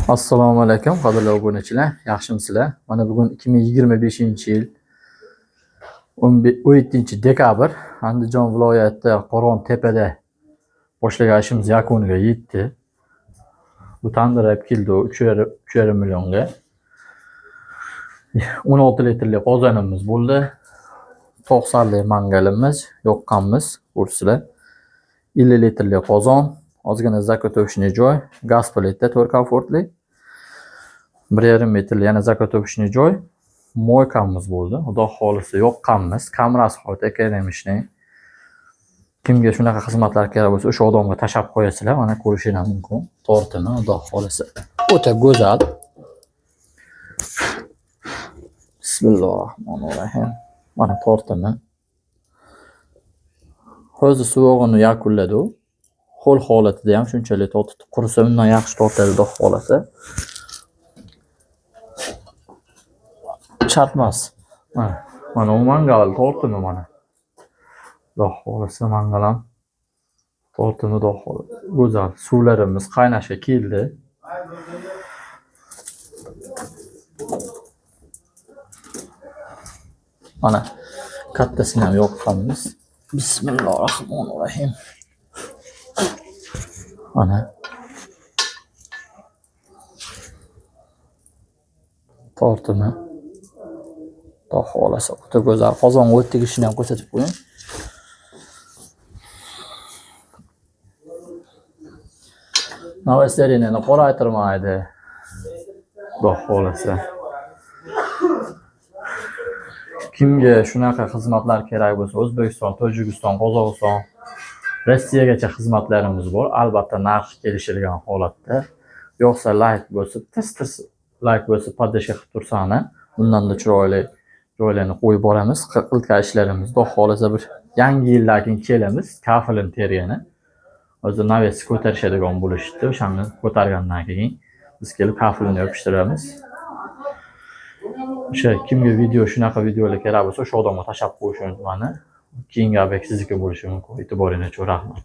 Assalomu alaykum, qadrli obunachilar. Yaxshimisizlar? Mana bugun 2025-yil 17-dekabr Andijon viloyati Qo'rg'on-Tepada boshlagan ishimiz yakuniga yetdi. Bu tandirab keldi 3,5 millionga. 16 litrli qozonimiz bo'ldi. 90 lik mangalimiz, yoqqanmiz, ko'rsizlar. 50 litrli qozon, ozgina zakotовочный joy, gaz plita 4 komfortli. 1,5 metrli yana zakotовочный joy, moykamiz bo'ldi. Xudo xolisi yoqqanmiz, kamerasi hozir keramishni. Kimga shunaqa xizmatlar kerak bo'lsa, o'sha odamga tashab qo'yasizlar. Mana ko'rishingiz mumkin. Tortini xudo xolisi o'ta go'zal. Bismillahirrohmanirrohim. Mana tortini. Hozir suvog'ini yakunladi u. Ho'l holatida ham shunchalik tortib qursa undan yaxshi tortadi xudo xolisi. Çarpmaz. Mana o mangal tortimi mana. Xudo xolisi mangalam. Tortimi xudo xolisi. Go'zal. Suvlarimiz qaynashga keldi. Mana kattasini ham yoqqanmiz. Bismillahirrohmanirrohim. Mana tortimi Xudo xolisi o'ta go'zal. Qozonga o't tegishini ham ko'rsatib qo'ying. Navaslarni qoraytirmaydi. Xudo xolisi. Kimga shunaqa xizmatlar kerak bo'lsa, O'zbekiston, Tojikiston, Qozog'iston, Rossiyagacha xizmatlarimiz bor. Albatta narx kelishilgan holatda. Yo'qsa like bosib, tez like bosib, podдержка qilib tursani, bundan da chiroyli joylarni qo'yib boramiz. Qilqa ishlarimiz. Xudo xolisa bir yangi yildan keyin kelamiz, kafilini tergani. Hozir navesi ko'tarishadigan bo'lishdi. O'shani ko'targandan keyin biz kelib kafilini yopishtiramiz. O'sha kimga shunaqa videolar kerak bo'lsa, o'sha odamga tashab qo'yishingiz mani. Keyingi ob'ekt sizniki bo'lishi mumkin. E'tiboringiz uchun rahmat.